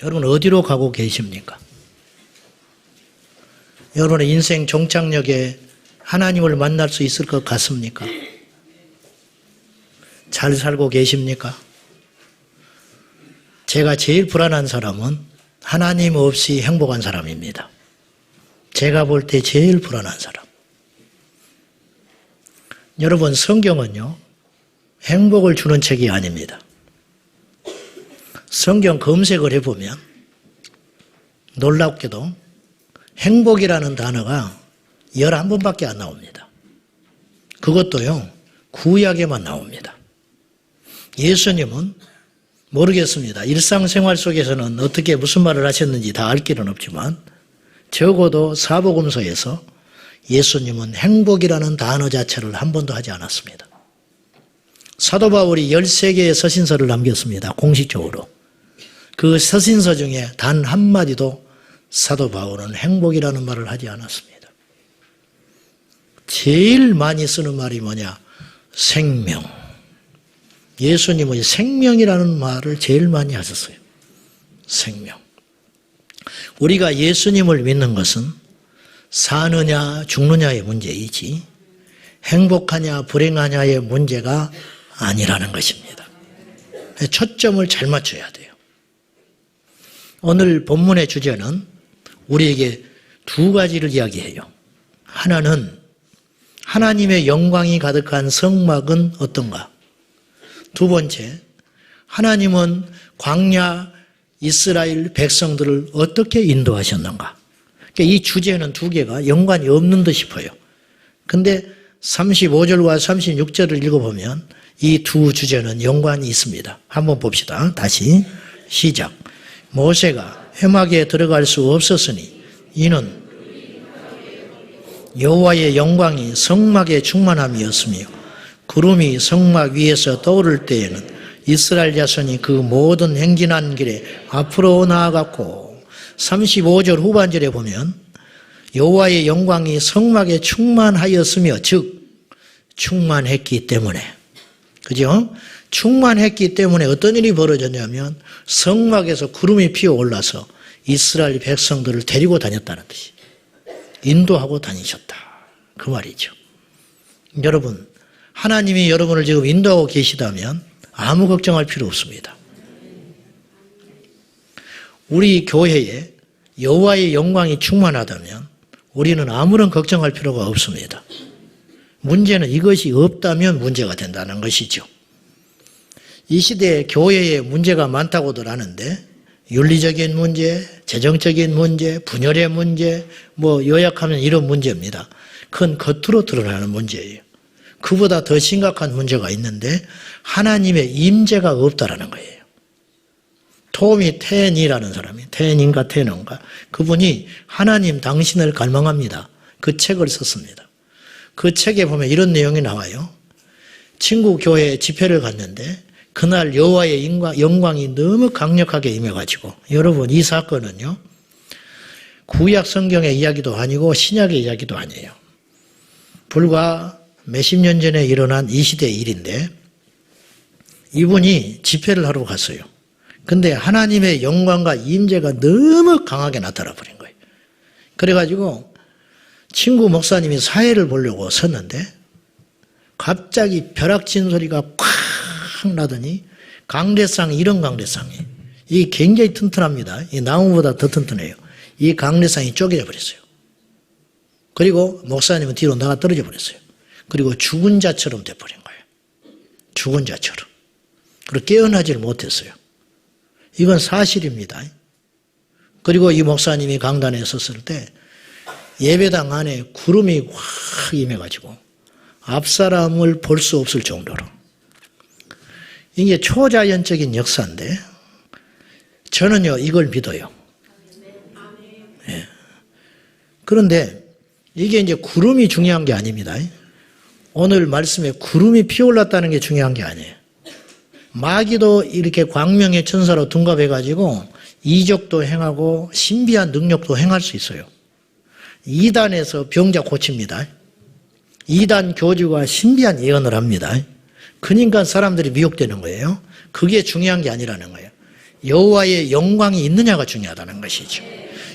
여러분 어디로 가고 계십니까? 여러분의 인생 종착역에 하나님을 만날 수 있을 것 같습니까? 잘 살고 계십니까? 제가 제일 불안한 사람은 하나님 없이 행복한 사람입니다. 제가 볼 때 제일 불안한 사람. 여러분, 성경은요, 행복을 주는 책이 아닙니다. 성경 검색을 해보면 놀랍게도 행복이라는 단어가 11번밖에 안 나옵니다. 그것도요, 구약에만 나옵니다. 예수님은 모르겠습니다. 일상생활 속에서는 어떻게 무슨 말을 하셨는지 다 알 길은 없지만 적어도 사복음서에서 예수님은 행복이라는 단어 자체를 한 번도 하지 않았습니다. 사도 바울이 13개의 서신서를 남겼습니다. 공식적으로. 그 서신서 중에 단 한마디도 사도 바울은 행복이라는 말을 하지 않았습니다. 제일 많이 쓰는 말이 뭐냐? 생명. 예수님은 생명이라는 말을 제일 많이 하셨어요. 생명. 우리가 예수님을 믿는 것은 사느냐 죽느냐의 문제이지 행복하냐 불행하냐의 문제가 아니라는 것입니다. 초점을 잘 맞춰야 돼요. 오늘 본문의 주제는 우리에게 두 가지를 이야기해요. 하나는 하나님의 영광이 가득한 성막은 어떤가? 두 번째, 하나님은 광야 이스라엘 백성들을 어떻게 인도하셨는가? 이 주제는 두 개가 연관이 없는 듯 싶어요. 근데 35절과 36절을 읽어보면 이 두 주제는 연관이 있습니다. 한번 봅시다. 다시 시작. 모세가 회막에 들어갈 수 없었으니 이는 여호와의 영광이 성막에 충만함이었으며 구름이 성막 위에서 떠오를 때에는 이스라엘 자손이 그 모든 행진한 길에 앞으로 나아갔고 35절 후반절에 보면 여호와의 영광이 성막에 충만하였으며 즉 충만했기 때문에 그죠? 충만했기 때문에 어떤 일이 벌어졌냐면 성막에서 구름이 피어올라서 이스라엘 백성들을 데리고 다녔다는 뜻이 인도하고 다니셨다. 그 말이죠. 여러분 하나님이 여러분을 지금 인도하고 계시다면 아무 걱정할 필요 없습니다. 우리 교회에 여호와의 영광이 충만하다면 우리는 아무런 걱정할 필요가 없습니다. 문제는 이것이 없다면 문제가 된다는 것이죠. 이 시대에 교회에 문제가 많다고들 하는데 윤리적인 문제, 재정적인 문제, 분열의 문제, 요약하면 이런 문제입니다. 그건 겉으로 드러나는 문제예요. 그보다 더 심각한 문제가 있는데 하나님의 임재가 없다라는 거예요. 토미 텐이라는 사람이 텐인가 테너인가 그분이 하나님 당신을 갈망합니다. 그 책을 썼습니다. 그 책에 보면 이런 내용이 나와요. 친구 교회에 집회를 갔는데 그날 여호와의 영광이 너무 강력하게 임해가지고 여러분 이 사건은요 구약 성경의 이야기도 아니고 신약의 이야기도 아니에요. 불과 몇십 년 전에 일어난 이 시대의 일인데 이분이 집회를 하러 갔어요. 근데 하나님의 영광과 임재가 너무 강하게 나타나 버린 거예요. 그래가지고 친구 목사님이 사회를 보려고 섰는데 갑자기 벼락친 소리가 콱 나더니 강대상이 이런 강대상이 이게 굉장히 튼튼합니다. 이 나무보다 더 튼튼해요. 이 강대상이 쪼개져 버렸어요. 그리고 목사님은 뒤로 나가 떨어져 버렸어요. 그리고 죽은 자처럼 돼버린 거예요. 죽은 자처럼. 그리고 깨어나지를 못했어요. 이건 사실입니다. 그리고 이 목사님이 강단에 섰을 때 예배당 안에 구름이 확 임해가지고 앞사람을 볼 수 없을 정도로 이게 초자연적인 역사인데 저는요 이걸 믿어요. 예. 그런데 이게 이제 구름이 중요한 게 아닙니다. 오늘 말씀에 구름이 피어올랐다는 게 중요한 게 아니에요. 마귀도 이렇게 광명의 천사로 둔갑해가지고 이적도 행하고 신비한 능력도 행할 수 있어요. 이단에서 병자 고칩니다. 이단 교주가 신비한 예언을 합니다. 그러니까 사람들이 미혹되는 거예요. 그게 중요한 게 아니라는 거예요. 여호와의 영광이 있느냐가 중요하다는 것이죠.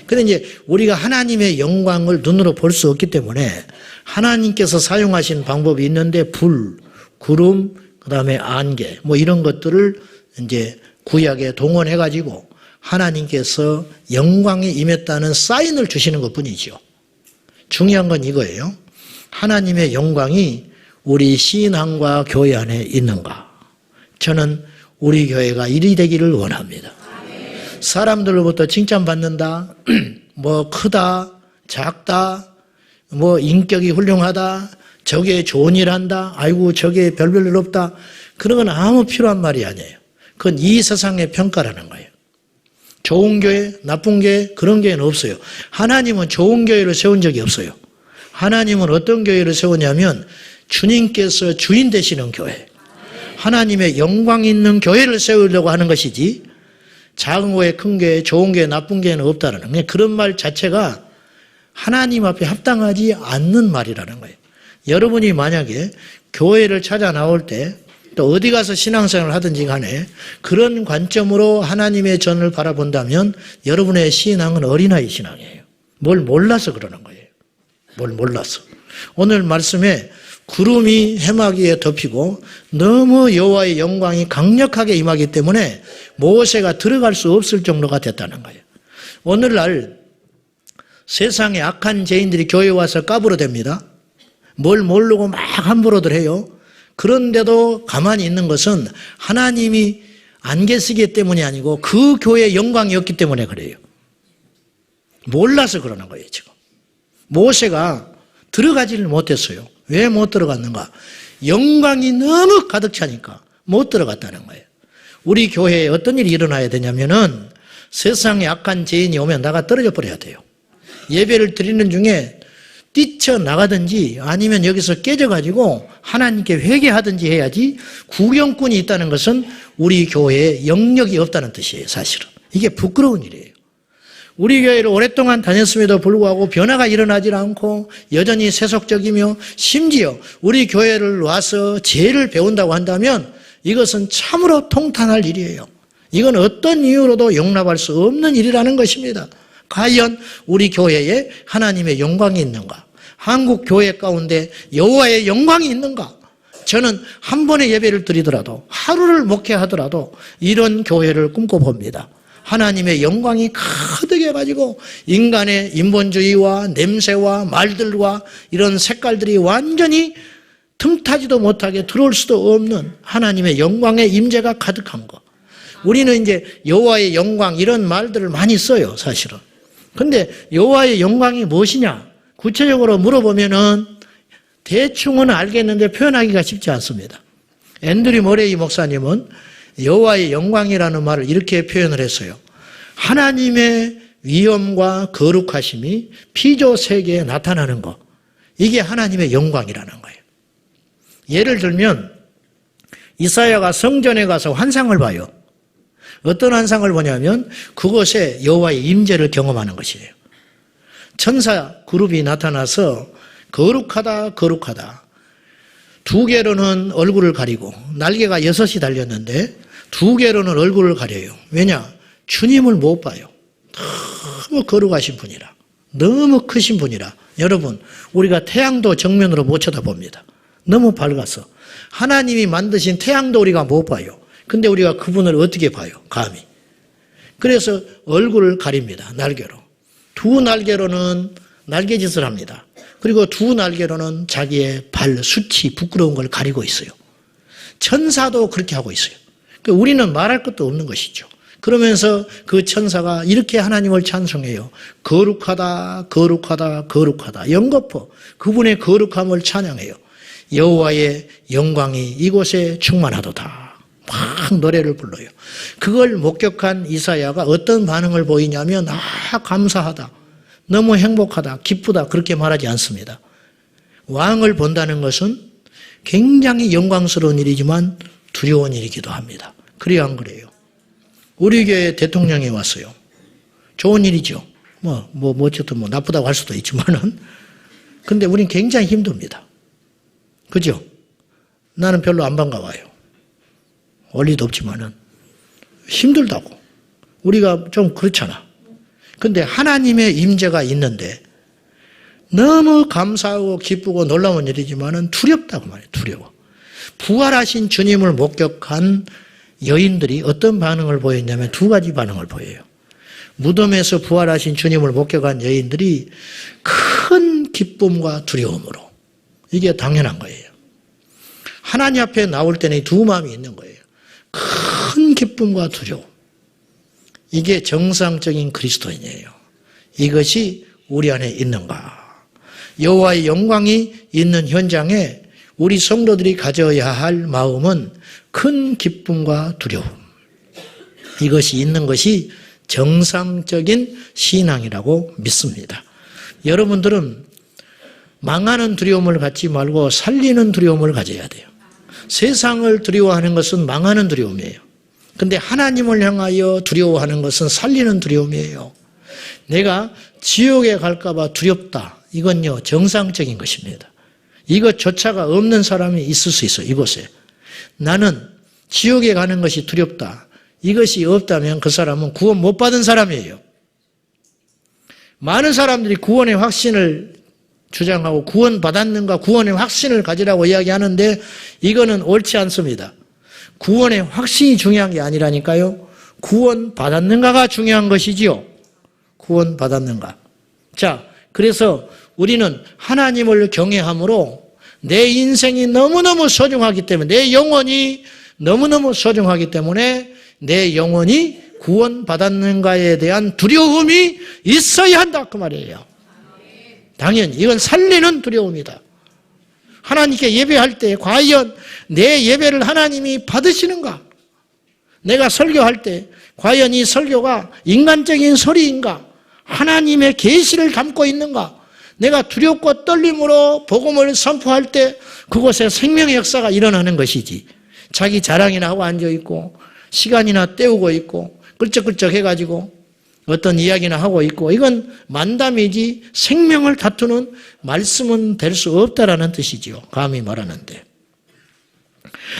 그런데 이제 우리가 하나님의 영광을 눈으로 볼 수 없기 때문에 하나님께서 사용하신 방법이 있는데 불, 구름, 그다음에 안개 뭐 이런 것들을 이제 구약에 동원해 가지고 하나님께서 영광이 임했다는 사인을 주시는 것뿐이죠. 중요한 건 이거예요. 하나님의 영광이 우리 신앙과 교회 안에 있는가? 저는 우리 교회가 이리 되기를 원합니다. 사람들로부터 칭찬받는다, 뭐 크다, 작다, 뭐 인격이 훌륭하다, 저게 좋은 일 한다, 아이고 저게 별별 없다. 그런 건 아무 필요한 말이 아니에요. 그건 이 세상의 평가라는 거예요. 좋은 교회, 나쁜 교회, 그런 교회는 없어요. 하나님은 좋은 교회를 세운 적이 없어요. 하나님은 어떤 교회를 세우냐면 주님께서 주인 되시는 교회, 하나님의 영광 있는 교회를 세우려고 하는 것이지 작은 교회, 큰 교회, 좋은 교회, 나쁜 교회는 없다는 거예요. 그런 말 자체가 하나님 앞에 합당하지 않는 말이라는 거예요. 여러분이 만약에 교회를 찾아 나올 때 또 어디 가서 신앙생활을 하든지 간에 그런 관점으로 하나님의 전을 바라본다면 여러분의 신앙은 어린아이 신앙이에요. 뭘 몰라서 그러는 거예요. 뭘 몰라서. 오늘 말씀에 구름이 해마귀에 덮이고 너무 여호와의 영광이 강력하게 임하기 때문에 모세가 들어갈 수 없을 정도가 됐다는 거예요. 오늘날 세상에 악한 죄인들이 교회에 와서 까불어댑니다. 뭘 모르고 막 함부로들 해요. 그런데도 가만히 있는 것은 하나님이 안 계시기 때문이 아니고 그 교회의 영광이 없기 때문에 그래요. 몰라서 그러는 거예요, 지금. 모세가 들어가지를 못했어요. 왜 못 들어갔는가? 영광이 너무 가득 차니까 못 들어갔다는 거예요. 우리 교회에 어떤 일이 일어나야 되냐면은 세상에 악한 죄인이 오면 나가 떨어져 버려야 돼요. 예배를 드리는 중에 뛰쳐나가든지 아니면 여기서 깨져가지고 하나님께 회개하든지 해야지 구경꾼이 있다는 것은 우리 교회에 영역이 없다는 뜻이에요, 사실은. 이게 부끄러운 일이에요. 우리 교회를 오랫동안 다녔음에도 불구하고 변화가 일어나지 않고 여전히 세속적이며 심지어 우리 교회를 와서 죄를 배운다고 한다면 이것은 참으로 통탄할 일이에요. 이건 어떤 이유로도 용납할 수 없는 일이라는 것입니다. 과연 우리 교회에 하나님의 영광이 있는가? 한국 교회 가운데 여호와의 영광이 있는가? 저는 한 번의 예배를 드리더라도 하루를 목회하더라도 이런 교회를 꿈꿔봅니다. 하나님의 영광이 가득해가지고 인간의 인본주의와 냄새와 말들과 이런 색깔들이 완전히 틈타지도 못하게 들어올 수도 없는 하나님의 영광의 임재가 가득한 것. 우리는 이제 여호와의 영광 이런 말들을 많이 써요, 사실은. 근데 여호와의 영광이 무엇이냐? 구체적으로 물어보면은 대충은 알겠는데 표현하기가 쉽지 않습니다. 앤드류 머레이 목사님은 여호와의 영광이라는 말을 이렇게 표현을 했어요. 하나님의 위엄과 거룩하심이 피조 세계에 나타나는 것. 이게 하나님의 영광이라는 거예요. 예를 들면 이사야가 성전에 가서 환상을 봐요. 어떤 환상을 보냐면 그곳에 여호와의 임재를 경험하는 것이에요. 천사 그룹이 나타나서 거룩하다 거룩하다. 두 개로는 얼굴을 가리고 날개가 6이 달렸는데 두 개로는 얼굴을 가려요. 왜냐? 주님을 못 봐요. 너무 거룩하신 분이라. 너무 크신 분이라. 여러분, 우리가 태양도 정면으로 못 쳐다봅니다. 너무 밝아서. 하나님이 만드신 태양도 우리가 못 봐요. 근데 우리가 그분을 어떻게 봐요? 감히. 그래서 얼굴을 가립니다. 날개로. 두 날개로는 날개짓을 합니다. 그리고 두 날개로는 자기의 발, 수치, 부끄러운 걸 가리고 있어요. 천사도 그렇게 하고 있어요. 우리는 말할 것도 없는 것이죠. 그러면서 그 천사가 이렇게 하나님을 찬송해요. 거룩하다, 거룩하다, 거룩하다. 영거포, 그분의 거룩함을 찬양해요. 여호와의 영광이 이곳에 충만하도다. 막 노래를 불러요. 그걸 목격한 이사야가 어떤 반응을 보이냐면 감사하다. 너무 행복하다. 기쁘다. 그렇게 말하지 않습니다. 왕을 본다는 것은 굉장히 영광스러운 일이지만 두려운 일이기도 합니다. 그래야 안 그래요? 우리 교회 대통령이 왔어요. 좋은 일이죠. 어쨌든 나쁘다고 할 수도 있지만은. 근데 우린 굉장히 힘듭니다. 그죠? 나는 별로 안 반가워요. 원리도 없지만은 힘들다고. 우리가 좀 그렇잖아. 근데 하나님의 임재가 있는데 너무 감사하고 기쁘고 놀라운 일이지만은 두렵다고 말이에요. 두려워. 부활하신 주님을 목격한 여인들이 어떤 반응을 보였냐면 두 가지 반응을 보여요. 무덤에서 부활하신 주님을 목격한 여인들이 큰 기쁨과 두려움으로. 이게 당연한 거예요. 하나님 앞에 나올 때는 두 마음이 있는 거예요. 큰 기쁨과 두려움. 이게 정상적인 그리스도인이에요. 이것이 우리 안에 있는가? 여호와의 영광이 있는 현장에 우리 성도들이 가져야 할 마음은 큰 기쁨과 두려움. 이것이 있는 것이 정상적인 신앙이라고 믿습니다. 여러분들은 망하는 두려움을 갖지 말고 살리는 두려움을 가져야 돼요. 세상을 두려워하는 것은 망하는 두려움이에요. 근데 하나님을 향하여 두려워하는 것은 살리는 두려움이에요. 내가 지옥에 갈까 봐 두렵다. 이건요, 정상적인 것입니다. 이것조차가 없는 사람이 있을 수 있어요, 이곳에. 나는 지옥에 가는 것이 두렵다. 이것이 없다면 그 사람은 구원 못 받은 사람이에요. 많은 사람들이 구원의 확신을 주장하고 구원 받았는가 구원의 확신을 가지라고 이야기하는데 이거는 옳지 않습니다. 구원의 확신이 중요한 게 아니라니까요. 구원 받았는가가 중요한 것이지요. 구원 받았는가. 자, 그래서 우리는 하나님을 경외함으로 내 인생이 너무너무 소중하기 때문에 내 영혼이 너무너무 소중하기 때문에 내 영혼이 구원 받았는가에 대한 두려움이 있어야 한다 그 말이에요. 당연히 이건 살리는 두려움이다. 하나님께 예배할 때 과연 내 예배를 하나님이 받으시는가? 내가 설교할 때 과연 이 설교가 인간적인 소리인가? 하나님의 계시를 담고 있는가? 내가 두렵고 떨림으로 복음을 선포할 때 그곳에 생명의 역사가 일어나는 것이지. 자기 자랑이나 하고 앉아있고 시간이나 때우고 있고 끌적끌적 해가지고 어떤 이야기나 하고 있고 이건 만담이지 생명을 다투는 말씀은 될 수 없다라는 뜻이지요. 감히 말하는데.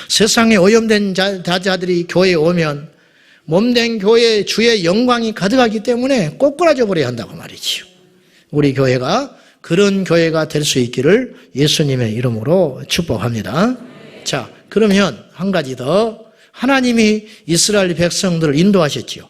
세상에 오염된 자들이 교회에 오면 몸된 교회에 주의 영광이 가득하기 때문에 꼬꾸라져 버려야 한다고 말이지요. 우리 교회가 그런 교회가 될 수 있기를 예수님의 이름으로 축복합니다. 자, 그러면 한 가지 더. 하나님이 이스라엘 백성들을 인도하셨지요.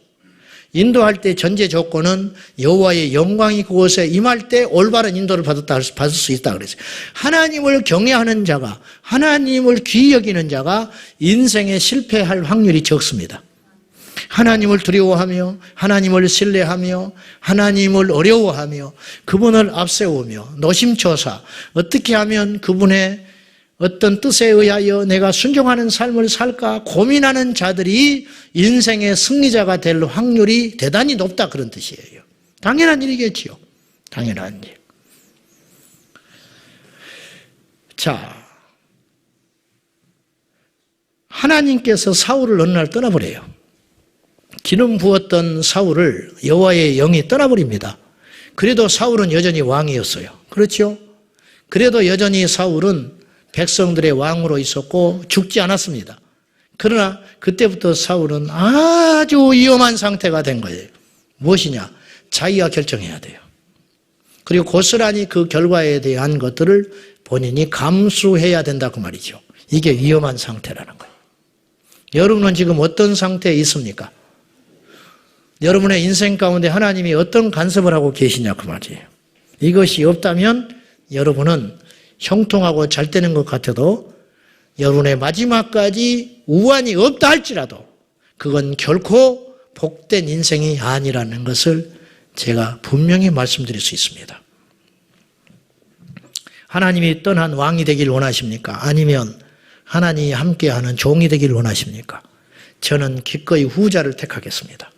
인도할 때 전제 조건은 여호와의 영광이 그곳에 임할 때 올바른 인도를 받을 수 있다 그랬어요. 하나님을 경외하는 자가, 하나님을 귀히 여기는 자가 인생에 실패할 확률이 적습니다. 하나님을 두려워하며 하나님을 신뢰하며 하나님을 어려워하며 그분을 앞세우며 노심초사 어떻게 하면 그분의 어떤 뜻에 의하여 내가 순종하는 삶을 살까 고민하는 자들이 인생의 승리자가 될 확률이 대단히 높다 그런 뜻이에요. 당연한 일이겠지요. 당연한 일. 자, 하나님께서 사울을 어느 날 떠나버려요. 기름 부었던 사울을 여호와의 영이 떠나버립니다. 그래도 사울은 여전히 왕이었어요. 그렇죠? 그래도 여전히 사울은 백성들의 왕으로 있었고 죽지 않았습니다. 그러나 그때부터 사울은 아주 위험한 상태가 된 거예요. 무엇이냐? 자기가 결정해야 돼요. 그리고 고스란히 그 결과에 대한 것들을 본인이 감수해야 된다 그 말이죠. 이게 위험한 상태라는 거예요. 여러분은 지금 어떤 상태에 있습니까? 여러분의 인생 가운데 하나님이 어떤 간섭을 하고 계시냐 그 말이에요. 이것이 없다면 여러분은 형통하고 잘 되는 것 같아도 여러분의 마지막까지 우환이 없다 할지라도 그건 결코 복된 인생이 아니라는 것을 제가 분명히 말씀드릴 수 있습니다. 하나님이 떠난 왕이 되길 원하십니까? 아니면 하나님이 함께하는 종이 되길 원하십니까? 저는 기꺼이 후자를 택하겠습니다.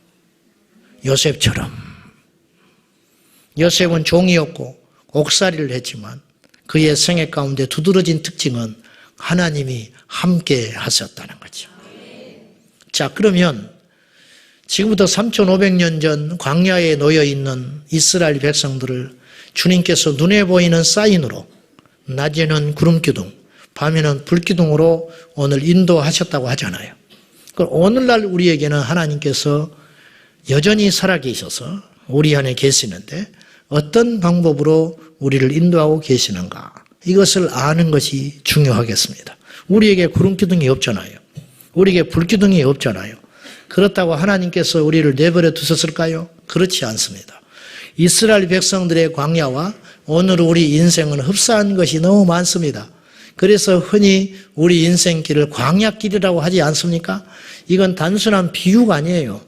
요셉처럼. 요셉은 종이었고 옥살이를 했지만 그의 생애 가운데 두드러진 특징은 하나님이 함께 하셨다는 거죠. 자, 그러면 지금부터 3,500년 전 광야에 놓여있는 이스라엘 백성들을 주님께서 눈에 보이는 사인으로 낮에는 구름기둥, 밤에는 불기둥으로 오늘 인도하셨다고 하잖아요. 오늘날 우리에게는 하나님께서 여전히 살아계셔서 우리 안에 계시는데 어떤 방법으로 우리를 인도하고 계시는가, 이것을 아는 것이 중요하겠습니다. 우리에게 구름기둥이 없잖아요. 우리에게 불기둥이 없잖아요. 그렇다고 하나님께서 우리를 내버려 두셨을까요? 그렇지 않습니다. 이스라엘 백성들의 광야와 오늘 우리 인생은 흡사한 것이 너무 많습니다. 그래서 흔히 우리 인생길을 광야길이라고 하지 않습니까? 이건 단순한 비유가 아니에요.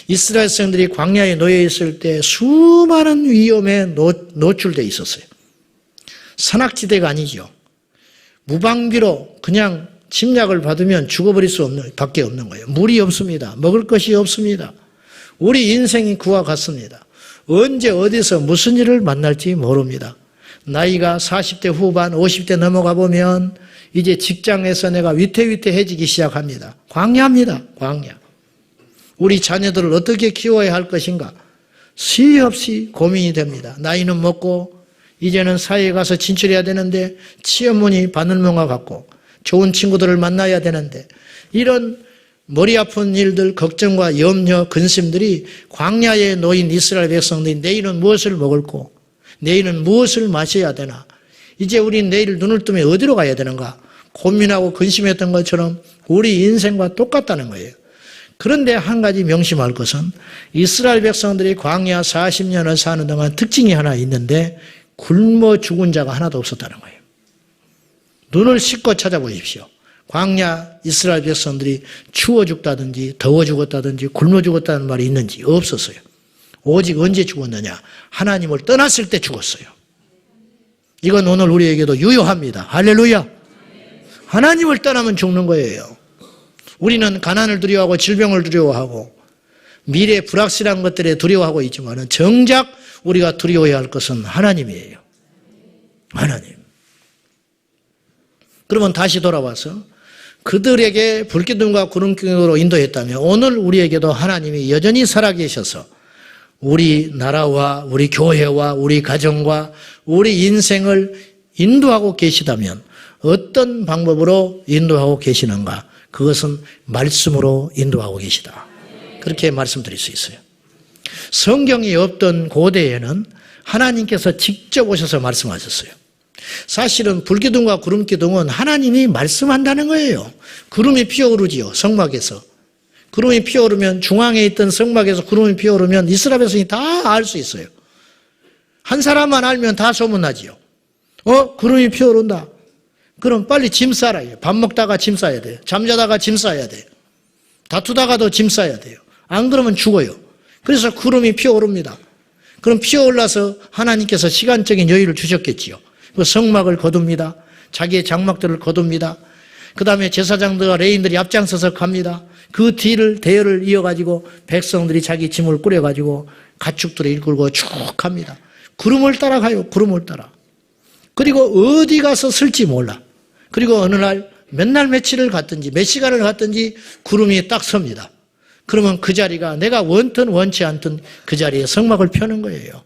이스라엘 백성들이 광야에 놓여 있을 때 수많은 위험에 노출되어 있었어요. 산악지대가 아니죠. 무방비로 그냥 침략을 받으면 죽어버릴 밖에 없는 거예요. 물이 없습니다. 먹을 것이 없습니다. 우리 인생이 그와 같습니다. 언제 어디서 무슨 일을 만날지 모릅니다. 나이가 40대 후반, 50대 넘어가 보면 이제 직장에서 내가 위태위태해지기 시작합니다. 광야입니다. 광야. 우리 자녀들을 어떻게 키워야 할 것인가? 수위 없이 고민이 됩니다. 나이는 먹고 이제는 사회에 가서 진출해야 되는데 시어머니 바늘멍아 같고 좋은 친구들을 만나야 되는데 이런 머리 아픈 일들, 걱정과 염려, 근심들이 광야에 놓인 이스라엘 백성들이 내일은 무엇을 먹을고 내일은 무엇을 마셔야 되나, 이제 우리 내일 눈을 뜨면 어디로 가야 되는가 고민하고 근심했던 것처럼 우리 인생과 똑같다는 거예요. 그런데 한 가지 명심할 것은 이스라엘 백성들이 광야 40년을 사는 동안 특징이 하나 있는데 굶어 죽은 자가 하나도 없었다는 거예요. 눈을 씻고 찾아보십시오. 광야 이스라엘 백성들이 추워 죽다든지 더워 죽었다든지 굶어 죽었다는 말이 있는지 없었어요. 오직 언제 죽었느냐? 하나님을 떠났을 때 죽었어요. 이건 오늘 우리에게도 유효합니다. 할렐루야. 하나님을 떠나면 죽는 거예요. 우리는 가난을 두려워하고 질병을 두려워하고 미래 불확실한 것들에 두려워하고 있지만 정작 우리가 두려워해야 할 것은 하나님이에요. 하나님. 그러면 다시 돌아와서 그들에게 불기둥과 구름기둥으로 인도했다면 오늘 우리에게도 하나님이 여전히 살아계셔서 우리 나라와 우리 교회와 우리 가정과 우리 인생을 인도하고 계시다면 어떤 방법으로 인도하고 계시는가? 그것은 말씀으로 인도하고 계시다. 그렇게 말씀드릴 수 있어요. 성경이 없던 고대에는 하나님께서 직접 오셔서 말씀하셨어요. 사실은 불기둥과 구름기둥은 하나님이 말씀한다는 거예요. 구름이 피어오르지요. 성막에서. 구름이 피어오르면 중앙에 있던 성막에서 구름이 피어오르면 이스라엘 백성이 다 알 수 있어요. 한 사람만 알면 다 소문나지요. 구름이 피어오른다. 그럼 빨리 짐 싸라요. 밥 먹다가 짐 싸야 돼요. 잠자다가 짐 싸야 돼요. 다투다가도 짐 싸야 돼요. 안 그러면 죽어요. 그래서 구름이 피어오릅니다. 그럼 피어올라서 하나님께서 시간적인 여유를 주셨겠지요. 그 성막을 거둡니다. 자기의 장막들을 거둡니다. 그 다음에 제사장들과 레위인들이 앞장서서 갑니다. 그 뒤를 대열을 이어가지고 백성들이 자기 짐을 꾸려가지고 가축들을 이끌고 쭉 갑니다. 구름을 따라가요. 구름을 따라. 그리고 어디 가서 설지 몰라. 그리고 어느 날 몇 날 며칠을 갔든지 몇 시간을 갔든지 구름이 딱 섭니다. 그러면 그 자리가 내가 원든 원치 않든 그 자리에 성막을 펴는 거예요.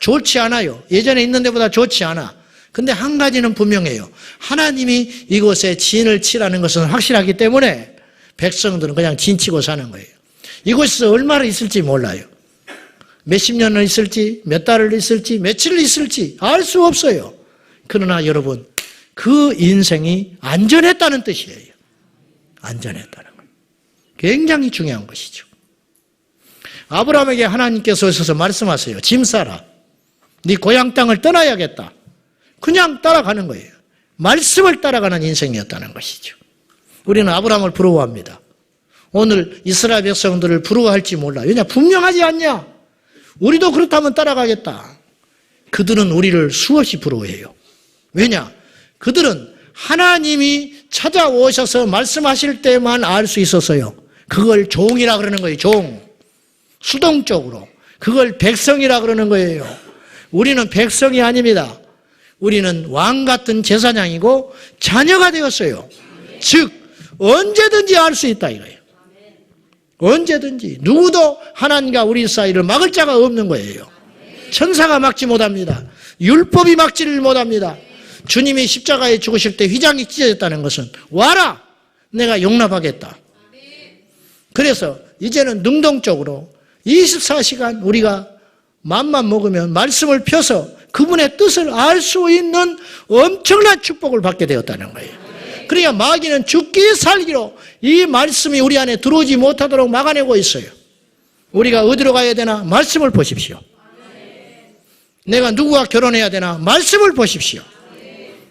좋지 않아요. 예전에 있는 데보다 좋지 않아. 근데 한 가지는 분명해요. 하나님이 이곳에 진을 치라는 것은 확실하기 때문에 백성들은 그냥 진치고 사는 거예요. 이곳에서 얼마나 있을지 몰라요. 몇십 년을 있을지, 몇 달을 있을지, 며칠을 있을지 알 수 없어요. 그러나 여러분, 그 인생이 안전했다는 뜻이에요. 안전했다는 것. 굉장히 중요한 것이죠. 아브라함에게 하나님께서 오셔서 말씀하세요. 짐 싸라. 네 고향 땅을 떠나야겠다. 그냥 따라가는 거예요. 말씀을 따라가는 인생이었다는 것이죠. 우리는 아브라함을 부러워합니다. 오늘 이스라엘 백성들을 부러워할지 몰라. 왜냐? 분명하지 않냐? 우리도 그렇다면 따라가겠다. 그들은 우리를 수없이 부러워해요. 왜냐? 그들은 하나님이 찾아오셔서 말씀하실 때만 알 수 있었어요. 그걸 종이라 그러는 거예요. 종. 수동적으로. 그걸 백성이라 그러는 거예요. 우리는 백성이 아닙니다. 우리는 왕 같은 제사장이고 자녀가 되었어요. 즉 언제든지 알 수 있다 이거예요. 언제든지 누구도 하나님과 우리 사이를 막을 자가 없는 거예요. 천사가 막지 못합니다. 율법이 막지를 못합니다. 주님이 십자가에 죽으실 때 휘장이 찢어졌다는 것은 와라! 내가 용납하겠다. 그래서 이제는 능동적으로 24시간 우리가 맘만 먹으면 말씀을 펴서 그분의 뜻을 알 수 있는 엄청난 축복을 받게 되었다는 거예요. 그러니까 마귀는 죽기 살기로 이 말씀이 우리 안에 들어오지 못하도록 막아내고 있어요. 우리가 어디로 가야 되나? 말씀을 보십시오. 내가 누구와 결혼해야 되나? 말씀을 보십시오.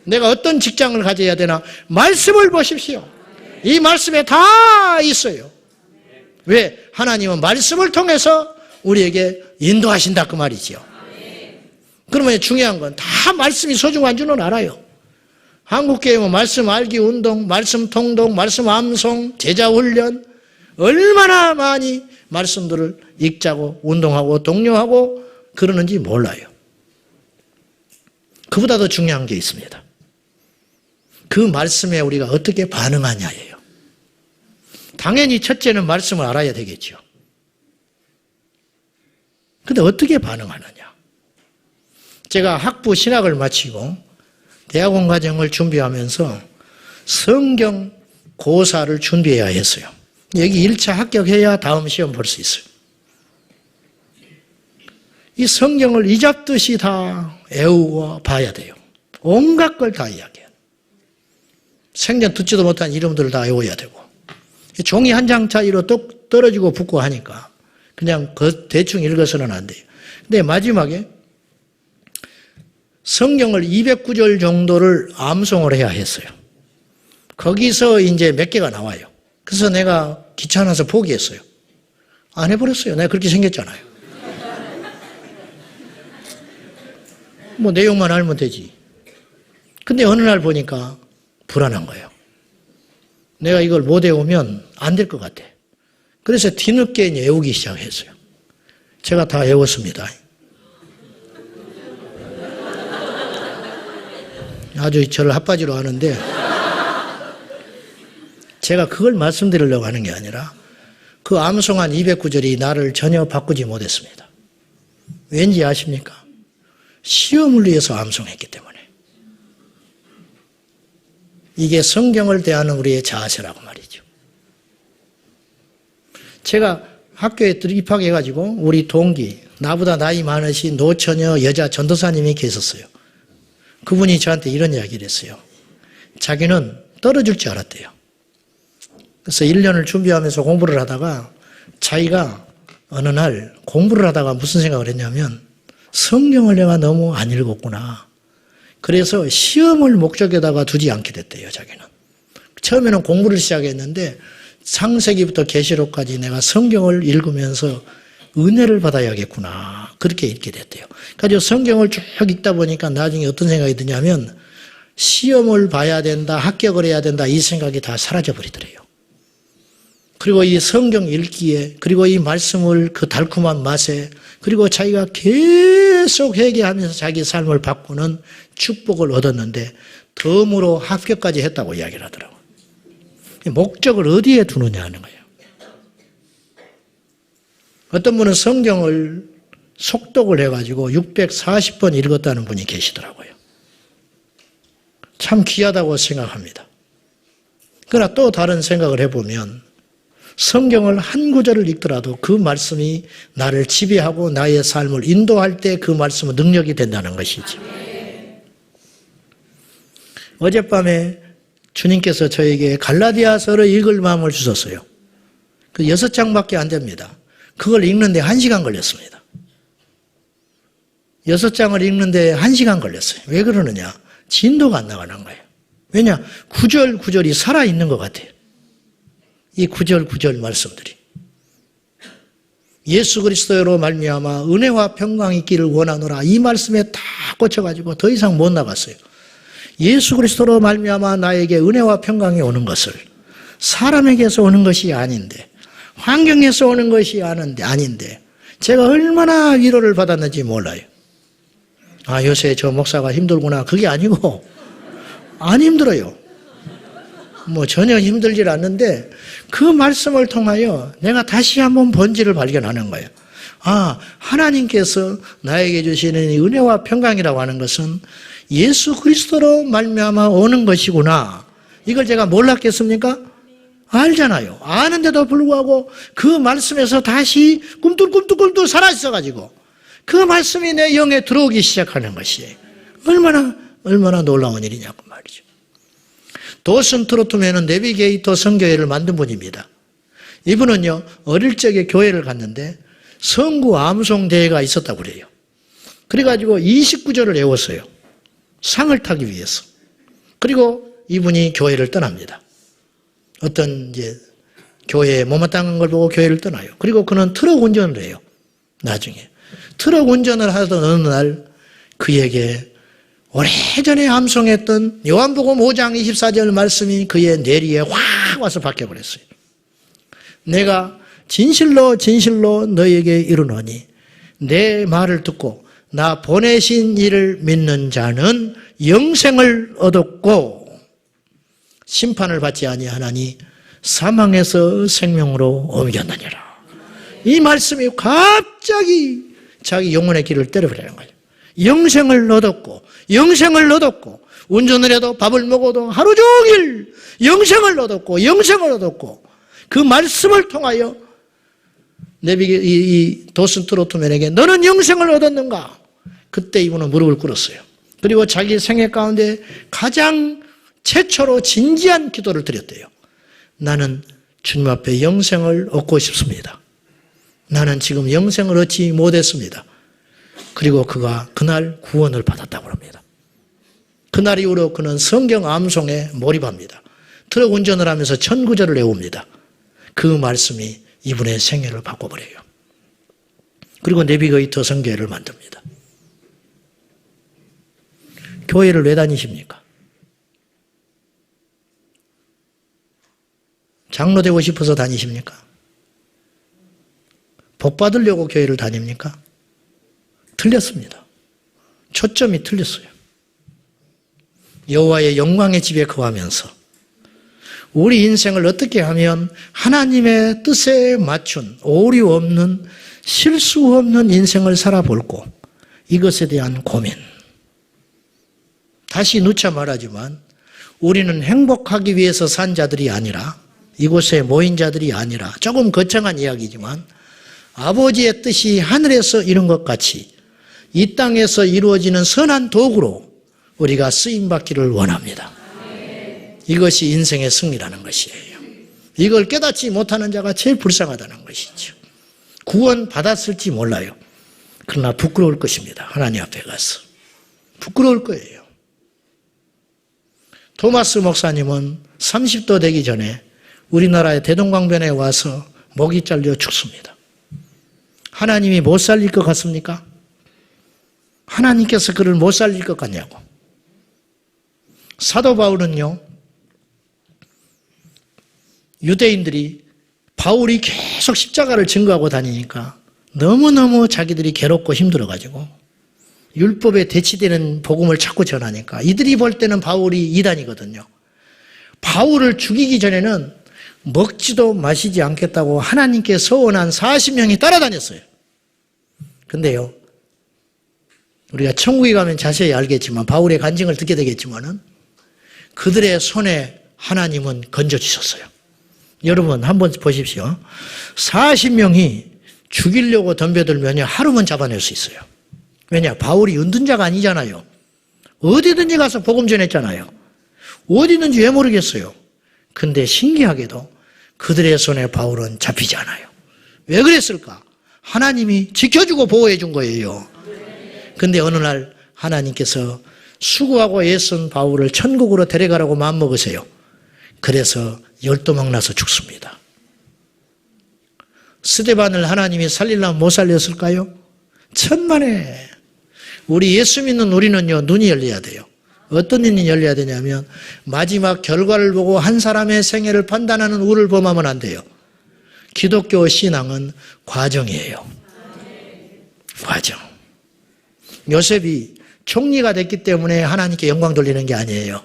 내가 어떤 직장을 가져야 되나? 말씀을 보십시오. 이 말씀에 다 있어요. 왜? 하나님은 말씀을 통해서 우리에게 인도하신다 그 말이지요. 그러면 중요한 건 다 말씀이 소중한 줄은 알아요. 한국교회는 말씀 알기 운동, 말씀 통독, 말씀 암송, 제자 훈련 얼마나 많이 말씀들을 읽자고 운동하고 독려하고 그러는지 몰라요. 그보다 더 중요한 게 있습니다. 그 말씀에 우리가 어떻게 반응하냐예요. 당연히 첫째는 말씀을 알아야 되겠죠. 근데 어떻게 반응하느냐? 제가 학부 신학을 마치고 대학원 과정을 준비하면서 성경 고사를 준비해야 했어요. 여기 1차 합격해야 다음 시험 볼 수 있어요. 이 성경을 이잡듯이 다 외우고 봐야 돼요. 온갖 걸 다 이야기해요. 생전 듣지도 못한 이름들을 다 외워야 되고 종이 한 장 차이로 똑 떨어지고 붙고 하니까 그냥 대충 읽어서는 안 돼요. 근데 마지막에 성경을 209절 정도를 암송을 해야 했어요. 거기서 이제 몇 개가 나와요. 그래서 내가 귀찮아서 포기했어요. 안 해버렸어요. 내가 그렇게 생겼잖아요. 뭐 내용만 알면 되지. 근데 어느 날 보니까 불안한 거예요. 내가 이걸 못 외우면 안 될 것 같아. 그래서 뒤늦게 외우기 시작했어요. 제가 다 외웠습니다. 아주 저를 핫바지로 하는데 제가 그걸 말씀드리려고 하는 게 아니라 그 암송한 209절이 나를 전혀 바꾸지 못했습니다. 왠지 아십니까? 시험을 위해서 암송했기 때문에. 이게 성경을 대하는 우리의 자세라고 말이죠. 제가 학교에 입학해가지고 우리 동기, 나보다 나이 많으신 노처녀 여자 전도사님이 계셨어요. 그분이 저한테 이런 이야기를 했어요. 자기는 떨어질 줄 알았대요. 그래서 1년을 준비하면서 공부를 하다가 자기가 어느 날 공부를 하다가 무슨 생각을 했냐면 성경을 내가 너무 안 읽었구나. 그래서 시험을 목적에다가 두지 않게 됐대요, 자기는. 처음에는 공부를 시작했는데 창세기부터 계시록까지 내가 성경을 읽으면서 은혜를 받아야겠구나. 그렇게 읽게 됐대요. 그래서 성경을 쭉 읽다 보니까 나중에 어떤 생각이 드냐면 시험을 봐야 된다, 합격을 해야 된다 이 생각이 다 사라져버리더래요. 그리고 이 성경 읽기에, 그리고 이 말씀을 그 달콤한 맛에, 그리고 자기가 계속 회개하면서 자기 삶을 바꾸는 축복을 얻었는데 덤으로 합격까지 했다고 이야기를 하더라고요. 목적을 어디에 두느냐 하는 거예요. 어떤 분은 성경을 속독을 해가지고 640번 읽었다는 분이 계시더라고요. 참 귀하다고 생각합니다. 그러나 또 다른 생각을 해보면 성경을 한 구절을 읽더라도 그 말씀이 나를 지배하고 나의 삶을 인도할 때 그 말씀은 능력이 된다는 것이죠. 어젯밤에 주님께서 저에게 갈라디아서를 읽을 마음을 주셨어요. 그 6장밖에 안 됩니다. 그걸 읽는데 1시간 걸렸습니다. 6장을 읽는데 1시간 걸렸어요. 왜 그러느냐? 진도가 안 나가는 거예요. 왜냐? 구절 구절이 살아있는 것 같아요. 이 구절 구절 말씀들이. 예수 그리스도로 말미암아 은혜와 평강이 있기를 원하노라. 이 말씀에 다 꽂혀가지고 더 이상 못 나갔어요. 예수 그리스도로 말미암아 나에게 은혜와 평강이 오는 것을 사람에게서 오는 것이 아닌데, 환경에서 오는 것이 아닌데 제가 얼마나 위로를 받았는지 몰라요. 아, 요새 저 목사가 힘들구나. 그게 아니고 안 힘들어요. 뭐 전혀 힘들질 않는데 그 말씀을 통하여 내가 다시 한번 본질을 발견하는 거예요. 아, 하나님께서 나에게 주시는 은혜와 평강이라고 하는 것은 예수 그리스도로 말미암아 오는 것이구나. 이걸 제가 몰랐겠습니까? 알잖아요. 아는데도 불구하고 그 말씀에서 다시 꿈틀꿈틀꿈틀 살아있어가지고 그 말씀이 내 영에 들어오기 시작하는 것이 얼마나 놀라운 일이냐고 말이죠. 도슨 트로트맨은 내비게이터 선교회를 만든 분입니다. 이분은요, 어릴 적에 교회를 갔는데 성구 암송 대회가 있었다고 그래요. 그래가지고 29절을 외웠어요. 상을 타기 위해서. 그리고 이분이 교회를 떠납니다. 어떤 이제 교회에 못마땅한 걸 보고 교회를 떠나요. 그리고 그는 트럭 운전을 해요. 나중에. 트럭 운전을 하던 어느 날 그에게 오래전에 암송했던 요한복음 5장 24절 말씀이 그의 뇌리에 확 와서 박혀버렸어요. 내가 진실로 진실로 너에게 이르노니 내 말을 듣고 나 보내신 이를 믿는 자는 영생을 얻었고 심판을 받지 아니하나니 사망에서 생명으로 옮겼느니라. 이 말씀이 갑자기 자기 영혼의 길을 때려버리는 거예요. 영생을 얻었고 운전을 해도 밥을 먹어도 하루 종일 영생을 얻었고 그 말씀을 통하여 이 도슨 트로트맨에게 너는 영생을 얻었는가? 그때 이분은 무릎을 꿇었어요. 그리고 자기 생애 가운데 가장 최초로 진지한 기도를 드렸대요. 나는 주님 앞에 영생을 얻고 싶습니다. 나는 지금 영생을 얻지 못했습니다. 그리고 그가 그날 구원을 받았다고 합니다. 그날 이후로 그는 성경 암송에 몰입합니다. 트럭 운전을 하면서 천구절을 외웁니다. 그 말씀이 이분의 생애를 바꿔버려요. 그리고 내비게이터 선교회를 만듭니다. 교회를 왜 다니십니까? 장로 되고 싶어서 다니십니까? 복 받으려고 교회를 다닙니까? 틀렸습니다. 초점이 틀렸어요. 여호와의 영광의 집에 거하면서 우리 인생을 어떻게 하면 하나님의 뜻에 맞춘 오류 없는 실수 없는 인생을 살아볼고 이것에 대한 고민. 다시 누차 말하지만 우리는 행복하기 위해서 산 자들이 아니라 이곳에 모인 자들이 아니라 조금 거창한 이야기지만 아버지의 뜻이 하늘에서 이룬 것 같이 이 땅에서 이루어지는 선한 도구로 우리가 쓰임받기를 원합니다. 이것이 인생의 승리라는 것이에요. 이걸 깨닫지 못하는 자가 제일 불쌍하다는 것이죠. 구원 받았을지 몰라요. 그러나 부끄러울 것입니다. 하나님 앞에 가서. 부끄러울 거예요. 토마스 목사님은 30도 되기 전에 우리나라의 대동강변에 와서 목이 잘려 죽습니다. 하나님이 못 살릴 것 같습니까? 하나님께서 그를 못 살릴 것 같냐고. 사도 바울은요, 유대인들이 바울이 계속 십자가를 증거하고 다니니까 너무너무 자기들이 괴롭고 힘들어가지고 율법에 대치되는 복음을 자꾸 전하니까 이들이 볼 때는 바울이 이단이거든요. 바울을 죽이기 전에는 먹지도 마시지 않겠다고 하나님께 서원한 40명이 따라다녔어요. 근데요, 우리가 천국에 가면 자세히 알겠지만 바울의 간증을 듣게 되겠지만은 그들의 손에 하나님은 건져주셨어요. 여러분 한번 보십시오. 40명이 죽이려고 덤벼들면 하루만 잡아낼 수 있어요. 왜냐? 바울이 은둔자가 아니잖아요. 어디든지 가서 복음 전했잖아요. 어디든지 왜 모르겠어요. 근데 신기하게도 그들의 손에 바울은 잡히지 않아요. 왜 그랬을까? 하나님이 지켜주고 보호해 준 거예요. 근데 어느 날 하나님께서 수고하고 애쓴 바울을 천국으로 데려가라고 마음먹으세요. 그래서 열도망 나서 죽습니다. 스데반을 하나님이 살리려면 못 살렸을까요? 천만에. 우리 예수 믿는 우리는요, 눈이 열려야 돼요. 어떤 눈이 열려야 되냐면 마지막 결과를 보고 한 사람의 생애를 판단하는 우를 범하면 안 돼요. 기독교 신앙은 과정이에요. 과정. 요셉이 총리가 됐기 때문에 하나님께 영광 돌리는 게 아니에요.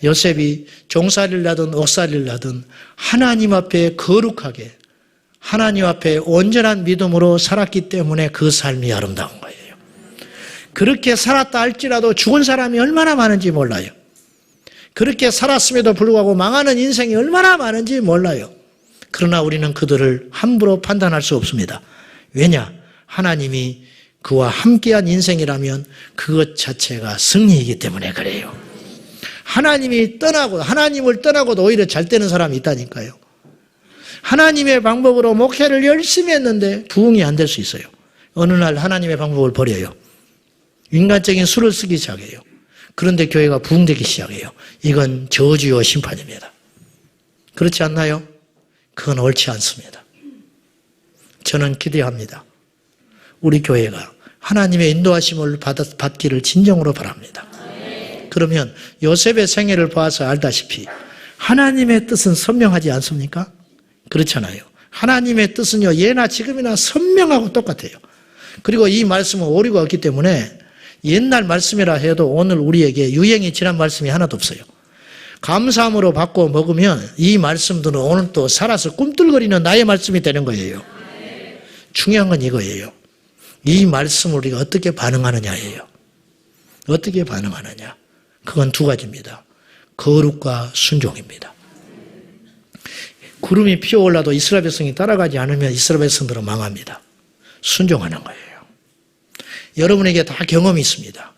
요셉이 종살이를 하든 옥살이를 하든 하나님 앞에 거룩하게 하나님 앞에 온전한 믿음으로 살았기 때문에 그 삶이 아름다운 거예요. 그렇게 살았다 할지라도 죽은 사람이 얼마나 많은지 몰라요. 그렇게 살았음에도 불구하고 망하는 인생이 얼마나 많은지 몰라요. 그러나 우리는 그들을 함부로 판단할 수 없습니다. 왜냐? 하나님이 그와 함께한 인생이라면 그것 자체가 승리이기 때문에 그래요. 하나님을 떠나고도 오히려 잘 되는 사람이 있다니까요. 하나님의 방법으로 목회를 열심히 했는데 부흥이 안 될 수 있어요. 어느 날 하나님의 방법을 버려요. 인간적인 수를 쓰기 시작해요. 그런데 교회가 부흥되기 시작해요. 이건 저주요 심판입니다. 그렇지 않나요? 그건 옳지 않습니다. 저는 기대합니다. 우리 교회가 하나님의 인도하심을 받기를 진정으로 바랍니다. 그러면 요셉의 생애를 봐서 알다시피 하나님의 뜻은 선명하지 않습니까? 그렇잖아요. 하나님의 뜻은요, 예나 지금이나 선명하고 똑같아요. 그리고 이 말씀은 오류가 없기 때문에 옛날 말씀이라 해도 오늘 우리에게 유행이 지난 말씀이 하나도 없어요. 감사함으로 받고 먹으면 이 말씀들은 오늘 또 살아서 꿈틀거리는 나의 말씀이 되는 거예요. 중요한 건 이거예요. 이 말씀을 우리가 어떻게 반응하느냐예요. 어떻게 반응하느냐. 그건 두 가지입니다. 거룩과 순종입니다. 구름이 피어올라도 이스라엘 백성이 따라가지 않으면 이스라엘 백성들은 망합니다. 순종하는 거예요. 여러분에게 다 경험이 있습니다.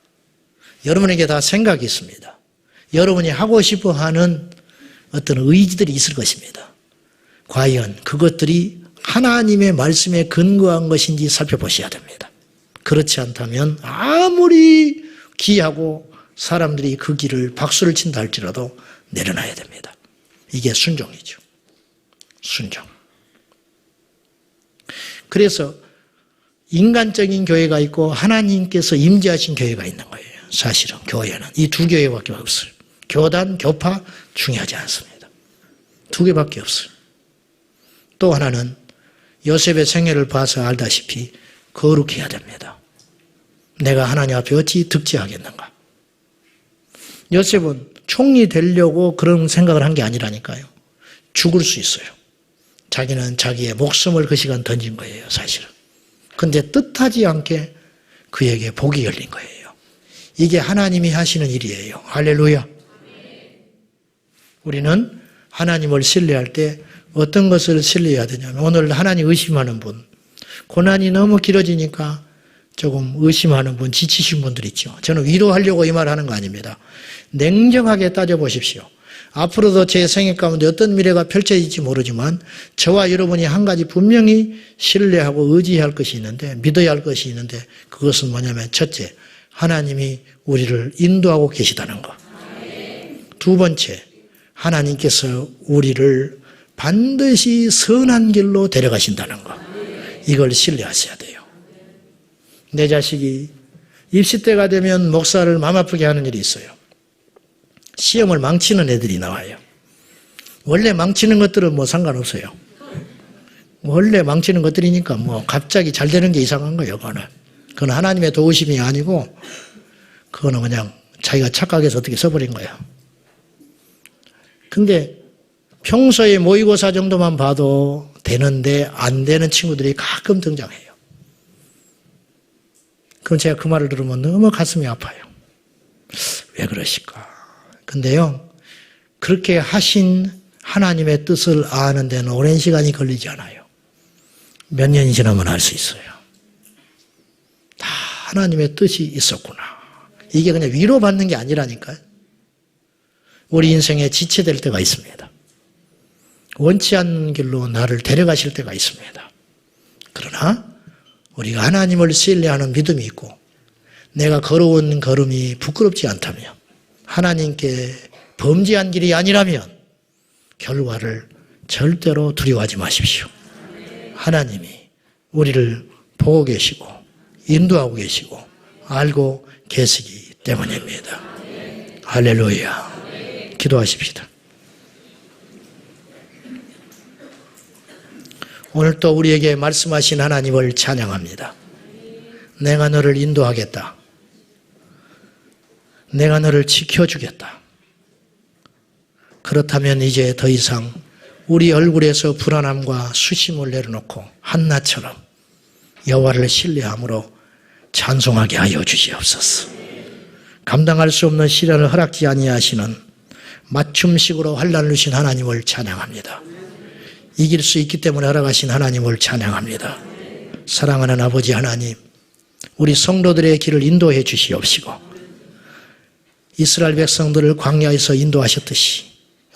여러분에게 다 생각이 있습니다. 여러분이 하고 싶어 하는 어떤 의지들이 있을 것입니다. 과연 그것들이 하나님의 말씀에 근거한 것인지 살펴보셔야 됩니다. 그렇지 않다면 아무리 기하고 사람들이 그 길을 박수를 친다 할지라도 내려놔야 됩니다. 이게 순종이죠. 순종. 그래서 인간적인 교회가 있고 하나님께서 임재하신 교회가 있는 거예요. 사실은 교회는 이 두 교회밖에 없어요. 교단, 교파 중요하지 않습니다. 두 개밖에 없어요. 또 하나는 요셉의 생애를 봐서 알다시피 거룩해야 됩니다. 내가 하나님 앞에 어찌 득지하겠는가. 요셉은 총리 되려고 그런 생각을 한 게 아니라니까요. 죽을 수 있어요. 자기는 자기의 목숨을 그 시간 던진 거예요, 사실은. 그런데 뜻하지 않게 그에게 복이 열린 거예요. 이게 하나님이 하시는 일이에요. 할렐루야. 우리는 하나님을 신뢰할 때 어떤 것을 신뢰해야 되냐면, 오늘 하나님 의심하는 분, 고난이 너무 길어지니까 조금 의심하는 분, 지치신 분들 있죠. 저는 위로하려고 이 말 하는 거 아닙니다. 냉정하게 따져보십시오. 앞으로도 제 생애 가운데 어떤 미래가 펼쳐질지 모르지만 저와 여러분이 한 가지 분명히 신뢰하고 의지할 것이 있는데, 믿어야 할 것이 있는데, 그것은 뭐냐면 첫째, 하나님이 우리를 인도하고 계시다는 것. 두 번째, 하나님께서 우리를 반드시 선한 길로 데려가신다는 것. 이걸 신뢰하셔야 돼요. 내 자식이 입시 때가 되면 목사를 마음 아프게 하는 일이 있어요. 시험을 망치는 애들이 나와요. 원래 망치는 것들은 뭐 상관없어요. 원래 망치는 것들이니까 뭐 갑자기 잘 되는 게 이상한 거예요. 그건 하나님의 도우심이 아니고 그거는 그냥 자기가 착각해서 어떻게 써버린 거예요. 근데 평소에 모의고사 정도만 봐도 되는데 안 되는 친구들이 가끔 등장해요. 그럼 제가 그 말을 들으면 너무 가슴이 아파요. 왜 그러실까? 근데요, 그렇게 하신 하나님의 뜻을 아는 데는 오랜 시간이 걸리지 않아요. 몇 년이 지나면 알 수 있어요. 다 하나님의 뜻이 있었구나. 이게 그냥 위로받는 게 아니라니까요. 우리 인생에 지체될 때가 있습니다. 원치 않는 길로 나를 데려가실 때가 있습니다. 그러나 우리가 하나님을 신뢰하는 믿음이 있고 내가 걸어온 걸음이 부끄럽지 않다면, 하나님께 범죄한 길이 아니라면 결과를 절대로 두려워하지 마십시오. 하나님이 우리를 보고 계시고 인도하고 계시고 알고 계시기 때문입니다. 할렐루야. 기도하십시다. 오늘 또 우리에게 말씀하신 하나님을 찬양합니다. 내가 너를 인도하겠다. 내가 너를 지켜주겠다. 그렇다면 이제 더 이상 우리 얼굴에서 불안함과 수심을 내려놓고 한나처럼 여호와를 신뢰함으로 찬송하게 하여 주시옵소서. 감당할 수 없는 시련을 허락지 아니하시는 맞춤식으로 환난을 주신 하나님을 찬양합니다. 이길 수 있기 때문에 허락하신 하나님을 찬양합니다. 사랑하는 아버지 하나님, 우리 성도들의 길을 인도해 주시옵시고 이스라엘 백성들을 광야에서 인도하셨듯이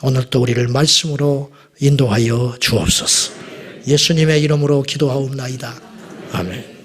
오늘도 우리를 말씀으로 인도하여 주옵소서. 예수님의 이름으로 기도하옵나이다. 아멘.